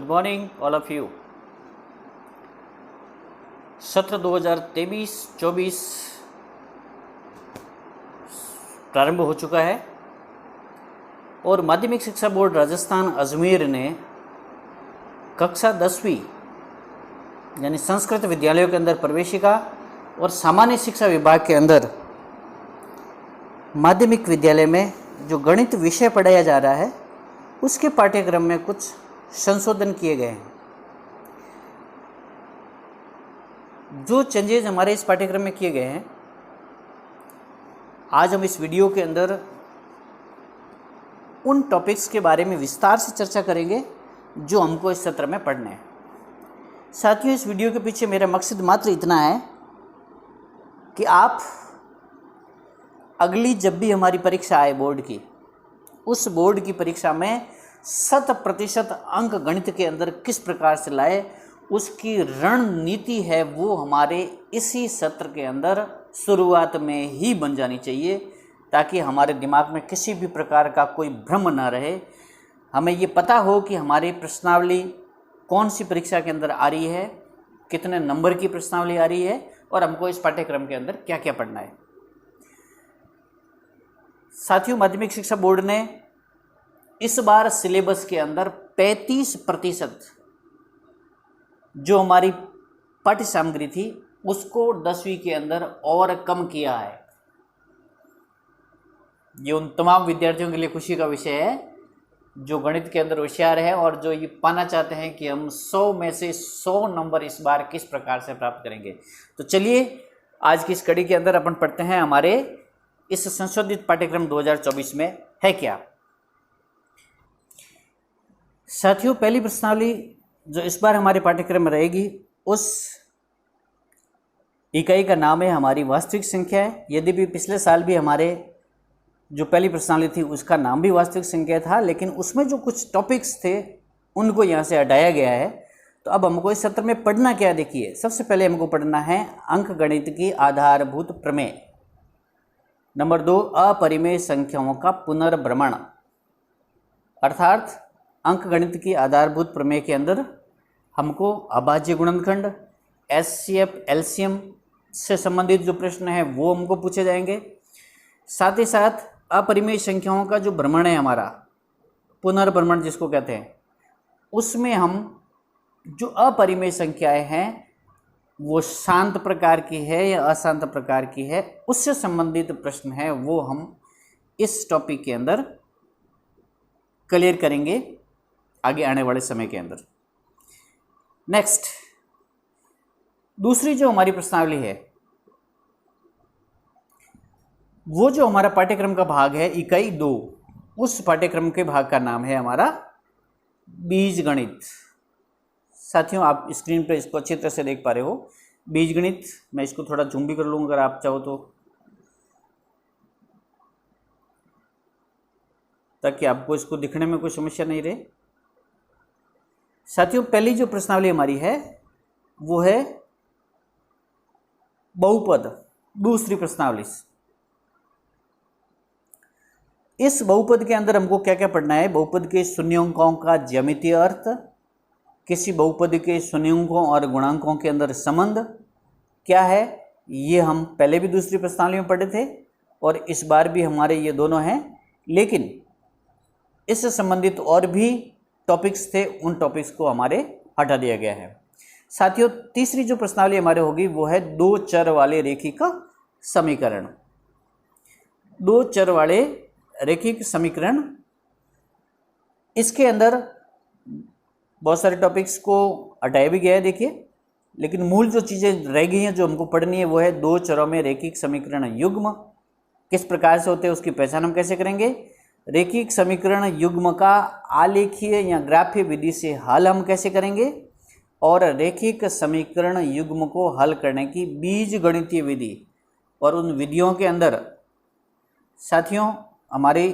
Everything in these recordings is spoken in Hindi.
Morning all of you. सत्र 2023-24 प्रारंभ हो चुका है और माध्यमिक शिक्षा बोर्ड राजस्थान अजमेर ने कक्षा 10वीं यानी संस्कृत विद्यालयों के अंदर प्रवेशिका और सामान्य शिक्षा विभाग के अंदर माध्यमिक विद्यालय में जो गणित विषय पढ़ाया जा रहा है उसके पाठ्यक्रम में कुछ संशोधन किए गए हैं। जो चेंजेस हमारे इस पाठ्यक्रम में किए गए हैं, आज हम इस वीडियो के अंदर उन टॉपिक्स के बारे में विस्तार से चर्चा करेंगे जो हमको इस सत्र में पढ़ने हैं। साथियों, इस वीडियो के पीछे मेरा मकसद मात्र इतना है कि आप अगली जब भी हमारी परीक्षा आए बोर्ड की, उस बोर्ड की परीक्षा में 100% अंक गणित के अंदर किस प्रकार से लाए, उसकी रणनीति है वो हमारे इसी सत्र के अंदर शुरुआत में ही बन जानी चाहिए, ताकि हमारे दिमाग में किसी भी प्रकार का कोई भ्रम ना रहे। हमें ये पता हो कि हमारी प्रश्नावली कौन सी परीक्षा के अंदर आ रही है, कितने नंबर की प्रश्नावली आ रही है और हमको इस पाठ्यक्रम के अंदर क्या क्या पढ़ना है। साथियों, माध्यमिक शिक्षा बोर्ड ने इस बार सिलेबस के अंदर 35% जो हमारी पाठ्य सामग्री थी उसको 10वीं के अंदर और कम किया है। ये उन तमाम विद्यार्थियों के लिए खुशी का विषय है जो गणित के अंदर होशियार है और जो ये पाना चाहते हैं कि हम 100 में से 100 नंबर इस बार किस प्रकार से प्राप्त करेंगे। तो चलिए आज की इस कड़ी के अंदर अपन पढ़ते हैं हमारे इस संशोधित पाठ्यक्रम 2024 में है क्या। साथियों, पहली प्रश्नावली जो इस बार हमारे पाठ्यक्रम में रहेगी उस इकाई का नाम है हमारी वास्तविक संख्या है। यद्यपि पिछले साल भी हमारे जो पहली प्रश्नावली थी उसका नाम भी वास्तविक संख्या था, लेकिन उसमें जो कुछ टॉपिक्स थे उनको यहाँ से हटाया गया है। तो अब हमको इस सत्र में पढ़ना क्या, देखिए सबसे पहले हमको पढ़ना है अंक गणित की आधारभूत प्रमेय। नंबर 2, अपरिमेय संख्याओं का पुनर्भ्रमण। अर्थात अंक गणित की आधारभूत प्रमेय के अंदर हमको अभाज्य गुणनखंड, एचसीएफ, एलसीएम से संबंधित जो प्रश्न है वो हमको पूछे जाएंगे। साथ ही साथ अपरिमेय संख्याओं का जो भ्रमण है हमारा, पुनर्भ्रमण जिसको कहते हैं, उसमें हम जो अपरिमेय संख्याएं हैं वो शांत प्रकार की है या अशांत प्रकार की है, उससे संबंधित प्रश्न है वो हम इस टॉपिक के अंदर क्लियर करेंगे आगे आने वाले समय के अंदर। नेक्स्ट, दूसरी जो हमारी प्रश्नावली है वो जो हमारा पाठ्यक्रम का भाग है इकाई 2, उस पाठ्यक्रम के भाग का नाम है हमारा बीजगणित। साथियों, आप स्क्रीन पर इसको अच्छी तरह से देख पा रहे हो, बीजगणित। मैं इसको थोड़ा जूम भी कर लूँगा अगर आप चाहो तो, ताकि आपको इसको दिखने में कोई समस्या नहीं रहे। साथियों, पहली जो प्रश्नावली हमारी है वो है बहुपद। दूसरी प्रश्नावली, इस बहुपद के अंदर हमको क्या क्या पढ़ना है। बहुपद के शून्यंकों का ज्यामितीय अर्थ, किसी बहुपद के शून्यंकों और गुणांकों के अंदर संबंध क्या है, ये हम पहले भी दूसरी प्रश्नावली में पढ़े थे और इस बार भी हमारे ये दोनों हैं, लेकिन इससे संबंधित और भी टॉपिक्स थे, उन टॉपिक्स को हमारे हटा दिया गया है। साथियों, तीसरी जो प्रश्नावली हमारे होगी वो है 2 चर वाले रेखिक समीकरण। 2 चर वाले रेखिक समीकरण, इसके अंदर बहुत सारे टॉपिक्स को हटाया भी गया है देखिए, लेकिन मूल जो चीज़ें रह गई हैं जो हमको पढ़नी है वो है 2 चरों में रेखिक समीकरण युग्म किस प्रकार से होते हैं, उसकी पहचान हम कैसे करेंगे। रेखिक समीकरण युग्म का आलेखीय या ग्राफीय विधि से हल हम कैसे करेंगे, और रेखिक समीकरण युग्म को हल करने की बीजगणितीय विधि। और उन विधियों के अंदर साथियों हमारी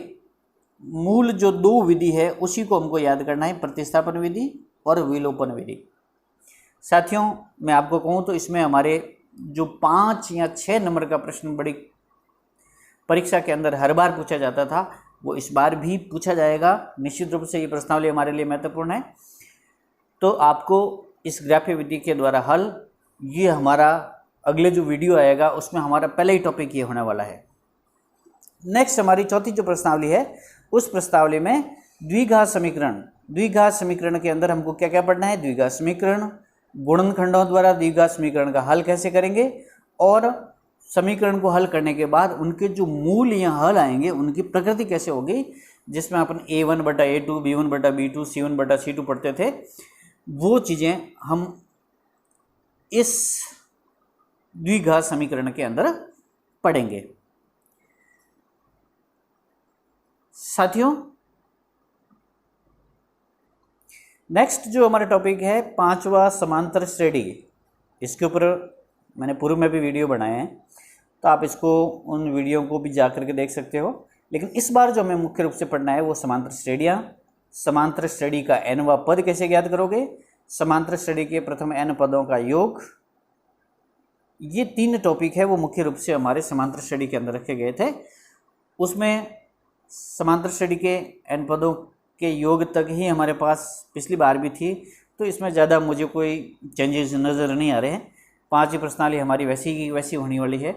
मूल जो 2 विधि है उसी को हमको याद करना है, प्रतिस्थापन विधि और विलोपन विधि। साथियों, मैं आपको कहूँ तो इसमें हमारे जो 5 या 6 नंबर का प्रश्न बड़ी परीक्षा के अंदर हर बार पूछा जाता था, वो इस बार भी पूछा जाएगा। निश्चित रूप से ये प्रश्नावली हमारे लिए महत्वपूर्ण है। तो आपको इस ग्राफीय विधि के द्वारा हल, ये हमारा अगले जो वीडियो आएगा उसमें हमारा पहला ही टॉपिक ये होने वाला है। नेक्स्ट हमारी चौथी जो प्रश्नावली है, उस प्रश्नावली में द्विघात समीकरण के अंदर हमको क्या क्या पढ़ना है, द्विघात समीकरण, गुणनखंडों द्वारा द्विघात समीकरण का हल कैसे करेंगे, और समीकरण को हल करने के बाद उनके जो मूल यहाँ हल आएंगे उनकी प्रकृति कैसे होगी, जिसमें अपन a1/a2, b1/b2, c1/c2 पढ़ते थे, वो चीज़ें हम इस द्विघात समीकरण के अंदर पढ़ेंगे। साथियों, नेक्स्ट जो हमारा टॉपिक है 5वां समांतर श्रेणी, इसके ऊपर मैंने पूर्व में भी वीडियो बनाए हैं, तो आप इसको उन वीडियो को भी जा करके देख सकते हो। लेकिन इस बार जो हमें मुख्य रूप से पढ़ना है वो समांतर श्रेणियाँ, समांतर श्रेणी का nवां पद कैसे ज्ञात करोगे, समांतर श्रेणी के प्रथम n पदों का योग, ये 3 टॉपिक है वो मुख्य रूप से हमारे समांतर श्रेणी के अंदर रखे गए थे। उसमें समांतर श्रेणी के n पदों के योग तक ही हमारे पास पिछली बार भी थी, तो इसमें ज़्यादा मुझे कोई चेंजेस नज़र नहीं आ रहे हैं। 5वीं प्रश्नावली हमारी वैसी की वैसी होने वाली है।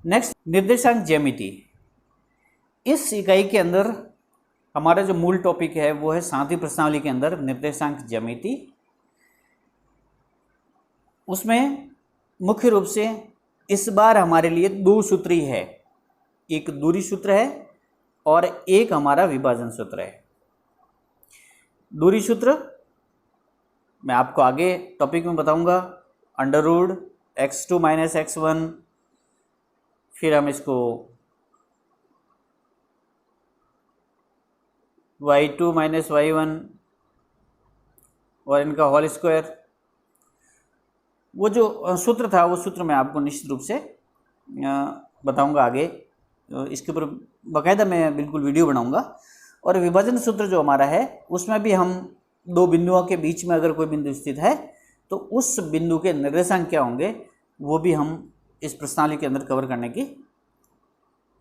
नेक्स्ट, निर्देशांक ज्यामिति। इस इकाई के अंदर हमारा जो मूल टॉपिक है वो है 7वीं प्रश्नावली के अंदर निर्देशांक ज्यामिति। उसमें मुख्य रूप से इस बार हमारे लिए 2 सूत्र ही है, एक दूरी सूत्र है और एक हमारा विभाजन सूत्र है। दूरी सूत्र मैं आपको आगे टॉपिक में बताऊंगा, √x2 - x1, फिर हम इसको y2 - y1 और इनका होल स्क्वायर, वो जो सूत्र था वो सूत्र मैं आपको निश्चित रूप से बताऊंगा आगे, इसके ऊपर बाकायदा मैं बिल्कुल वीडियो बनाऊंगा। और विभाजन सूत्र जो हमारा है उसमें भी हम 2 बिंदुओं के बीच में अगर कोई बिंदु स्थित है तो उस बिंदु के निर्देशांक क्या होंगे वो भी हम इस प्रश्नावली के अंदर कवर करने की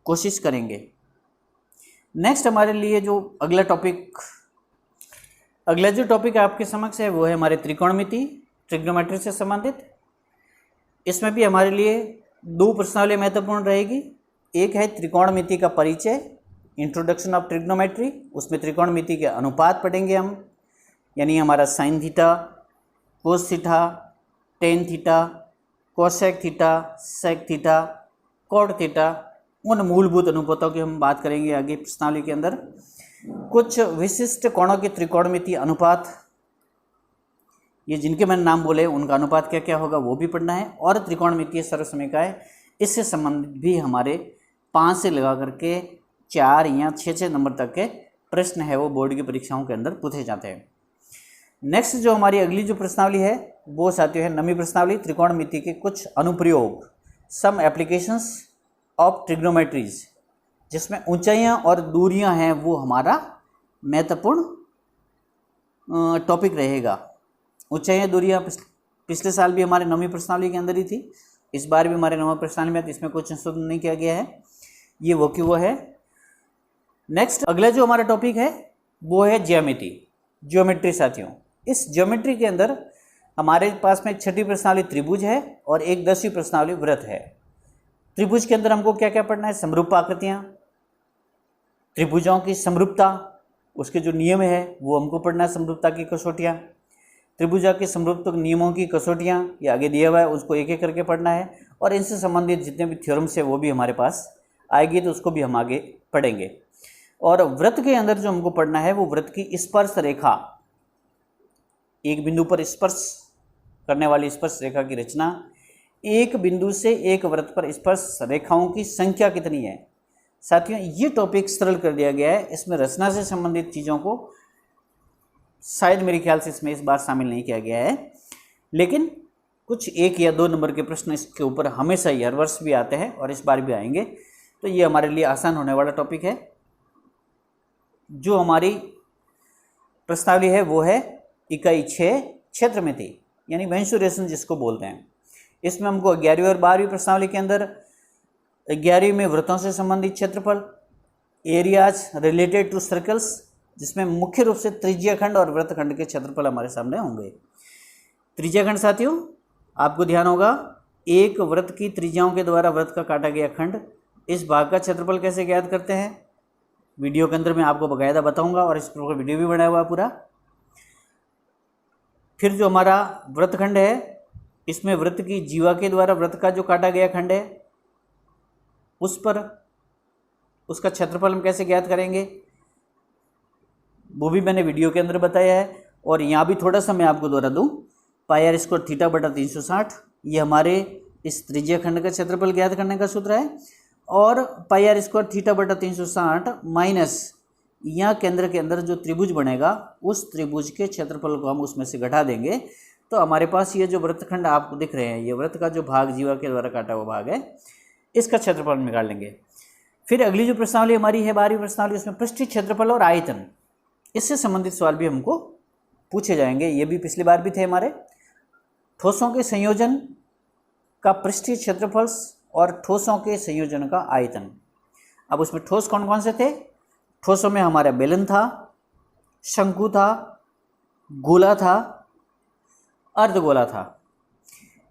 कोशिश करेंगे। नेक्स्ट हमारे लिए जो अगला जो टॉपिक आपके समक्ष है वो है हमारे त्रिकोणमिति, ट्रिग्नोमेट्री से संबंधित। इसमें भी हमारे लिए 2 प्रश्नावली महत्वपूर्ण रहेगी। एक है त्रिकोणमिति का परिचय, इंट्रोडक्शन ऑफ ट्रिग्नोमेट्री, उसमें त्रिकोणमिति के अनुपात पढ़ेंगे हम, यानी हमारा sine theta, cos theta, tan theta, cosec theta, sec theta, cot theta, उन मूलभूत अनुपातों की हम बात करेंगे आगे प्रश्नावली के अंदर। कुछ विशिष्ट कोणों के त्रिकोणमिति अनुपात, ये जिनके मैंने नाम बोले उनका अनुपात क्या क्या होगा वो भी पढ़ना है। और त्रिकोणमितीय सर्वसमीकाएं, इससे संबंधित भी हमारे 5 से लगा करके 4 या 6 नंबर तक के प्रश्न है वो बोर्ड की परीक्षाओं के अंदर पूछे जाते हैं। नेक्स्ट जो हमारी अगली जो प्रश्नावली है वो साथियों है 9वीं प्रश्नावली, त्रिकोणमिति के कुछ अनुप्रयोग, सम एप्लीकेशंस ऑफ ट्रिग्नोमेट्रीज, जिसमें ऊंचाइयां और दूरियां हैं वो हमारा महत्वपूर्ण टॉपिक रहेगा। ऊंचाइयां दूरियां पिछले साल भी हमारे 9वीं प्रश्नावली के अंदर ही थी, इस बार भी हमारे 9वीं प्रश्नावली में, तो इसमें कुछ संशोधन नहीं किया गया है, ये वो की वो है। नेक्स्ट अगला जो हमारा टॉपिक है वो है ज्योमेट्री। साथियों, इस ज्योमेट्री के अंदर हमारे पास में 6वीं प्रश्नावली त्रिभुज है और एक 10वीं प्रश्नावली वृत्त है। त्रिभुज के अंदर हमको क्या क्या पढ़ना है, समरूप आकृतियाँ, त्रिभुजों की समरूपता, उसके जो नियम है वो हमको पढ़ना है, समरूपता की कसौटियाँ, त्रिभुजा के समरूपता नियमों की कसौटियाँ, ये आगे दिया हुआ है, उसको एक एक करके पढ़ना है। और इनसे संबंधित जितने भी थ्योरम्स है वो भी हमारे पास आएगी, तो उसको भी हम आगे पढ़ेंगे। और वृत्त के अंदर जो हमको पढ़ना है वो वृत्त की स्पर्श रेखा, एक बिंदु पर स्पर्श करने वाली स्पर्श रेखा की रचना, एक बिंदु से एक वृत्त पर स्पर्श रेखाओं की संख्या कितनी है। साथियों, ये टॉपिक सरल कर दिया गया है, इसमें रचना से संबंधित चीज़ों को शायद मेरे ख्याल से इसमें इस बार शामिल नहीं किया गया है, लेकिन कुछ 1 या 2 नंबर के प्रश्न इसके ऊपर हमेशा ही हर वर्ष भी आते हैं और इस बार भी आएंगे, तो ये हमारे लिए आसान होने वाला टॉपिक है। जो हमारी प्रश्नावली है वो है इकाई 6, क्षेत्रमिति, यानी मेंसुरेशन जिसको बोलते हैं। इसमें हमको 11वीं और 12वीं प्रश्नावली के अंदर 11वीं में वृत्तों से संबंधित क्षेत्रफल, एरियाज रिलेटेड टू सर्कल्स, जिसमें मुख्य रूप से त्रिज्याखंड और वृत्तखंड के क्षेत्रफल हमारे सामने होंगे। त्रिज्याखंड साथियों, आपको ध्यान होगा, एक वृत्त की त्रिज्याओं के द्वारा वृत्त का काटा गया खंड, इस भाग का क्षेत्रफल कैसे ज्ञात करते हैं, वीडियो के अंदर मैं आपको बकायदा बताऊंगा और इस पर वीडियो भी बनाया हुआ है पूरा। फिर जो हमारा वृत्तखंड है, इसमें वृत्त की जीवा के द्वारा वृत्त का जो काटा गया खंड है, उस पर उसका क्षेत्रफल हम कैसे ज्ञात करेंगे, वो भी मैंने वीडियो के अंदर बताया है। और यहाँ भी थोड़ा सा मैं आपको दोहरा दूँ, पाई आर स्क्वायर थीटा बटा 360, ये हमारे इस त्रिज्या खंड का क्षेत्रफल ज्ञात करने का सूत्र है। और पाई आर स्क्वायर थीटा बटा 360 माइनस यहाँ केंद्र के अंदर जो त्रिभुज बनेगा, उस त्रिभुज के क्षेत्रफल को हम उसमें से घटा देंगे, तो हमारे पास ये जो वृत्तखंड आपको दिख रहे हैं, ये वृत्त का जो भाग जीवा के द्वारा काटा हुआ भाग है, इसका क्षेत्रफल निकाल लेंगे। फिर अगली जो प्रश्नावली हमारी है 12वीं प्रश्नावली, उसमें पृष्ठीय क्षेत्रफल और आयतन, इससे संबंधित सवाल भी हमको पूछे जाएंगे। ये भी पिछली बार भी थे हमारे। ठोसों के संयोजन का पृष्ठीय क्षेत्रफल और ठोसों के संयोजन का आयतन। अब उसमें ठोस कौन कौन से थे? ठोसों में हमारा बेलन था, शंकु था, गोला था, अर्धगोला था।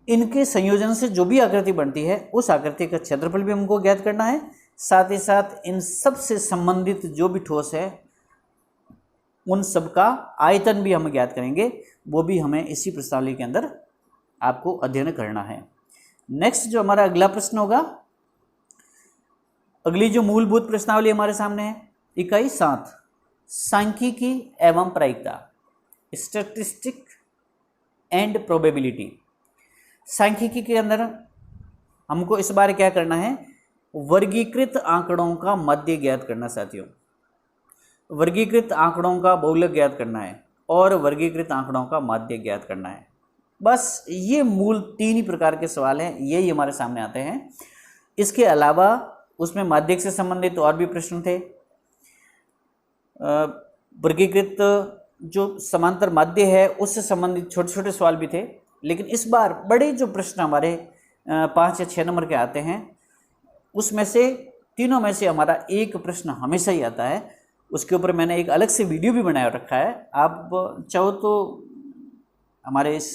इनके संयोजन से जो भी आकृति बनती है, उस आकृति का क्षेत्रफल भी हमको ज्ञात करना है। साथ ही साथ इन सब से संबंधित जो भी ठोस है, उन सब का आयतन भी हम ज्ञात करेंगे। वो भी हमें इसी प्रश्नावली के अंदर आपको अध्ययन करना है। नेक्स्ट जो हमारा अगला प्रश्न होगा, अगली जो मूलभूत प्रश्नावली हमारे सामने है, इकाई 7, सांख्यिकी एवं प्रायिकता, स्टैटिस्टिक एंड प्रोबेबिलिटी। सांख्यिकी के अंदर हमको इस बार क्या करना है, वर्गीकृत आंकड़ों का मध्य ज्ञात करना साथियों। वर्गीकृत आंकड़ों का बहुलक ज्ञात करना है और वर्गीकृत आंकड़ों का माध्य ज्ञात करना है। बस ये मूल 3 ही प्रकार के सवाल हैं, यही हमारे सामने आते हैं। इसके अलावा उसमें माध्यक से संबंधित और भी प्रश्न थे। वर्गीकृत जो समांतर माध्य है उससे संबंधित छोटे छोटे सवाल भी थे, लेकिन इस बार बड़े जो प्रश्न हमारे 5 या 6 नंबर के आते हैं, उसमें से तीनों में से हमारा एक प्रश्न हमेशा ही आता है। उसके ऊपर मैंने एक अलग से वीडियो भी बनाया रखा है, आप चाहो तो हमारे इस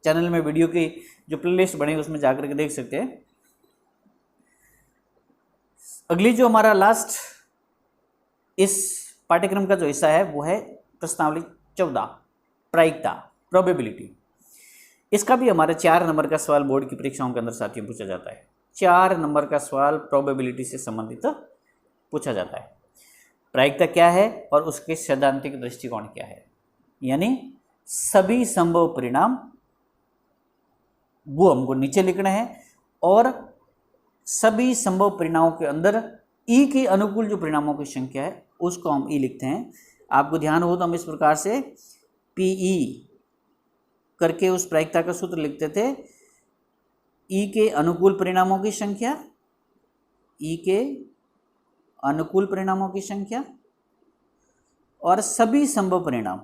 चैनल में वीडियो की जो प्लेलिस्ट बनी है उसमें जाकर के देख सकते हैं। अगली जो हमारा लास्ट इस पाठ्यक्रम का जो हिस्सा है वो है प्रश्नावली 14, प्रायिकता, प्रोबेबिलिटी। इसका भी हमारे 4 नंबर का सवाल बोर्ड की परीक्षाओं के अंदर साथियों पूछा जाता है। 4 नंबर का सवाल प्रोबेबिलिटी से संबंधित पूछा जाता है। प्रायिकता क्या है और उसके सैद्धांतिक दृष्टिकोण क्या है, यानी सभी संभव परिणाम वो हमको नीचे लिखना है, और सभी संभव परिणामों के अंदर ई के अनुकूल जो परिणामों की संख्या है उसको हम ई लिखते हैं। आपको ध्यान हो तो हम इस प्रकार से पीई करके उस प्रायिकता का सूत्र लिखते थे। ई के अनुकूल परिणामों की संख्या, ई के अनुकूल परिणामों की संख्या और सभी संभव परिणाम,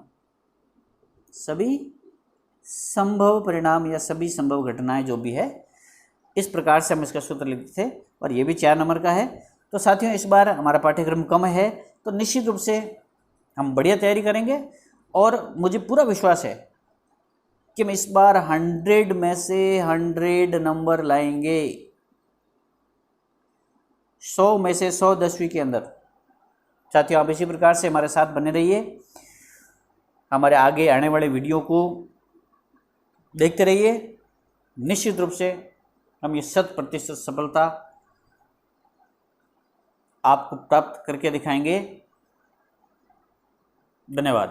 सभी संभव परिणाम या सभी संभव घटनाएं जो भी है, इस प्रकार से हम इसका सूत्र लिखते थे, और ये भी 4 नंबर का है। तो साथियों इस बार हमारा पाठ्यक्रम कम है, तो निश्चित रूप से हम बढ़िया तैयारी करेंगे, और मुझे पूरा विश्वास है कि हम इस बार 100 में से 100 नंबर लाएंगे, 100 में से 100 10वीं के अंदर। साथियों आप इसी प्रकार से हमारे साथ बने रहिए, हमारे आगे आने वाले वीडियो को देखते रहिए। निश्चित रूप से हम ये 100% सफलता आपको प्राप्त करके दिखाएंगे। धन्यवाद।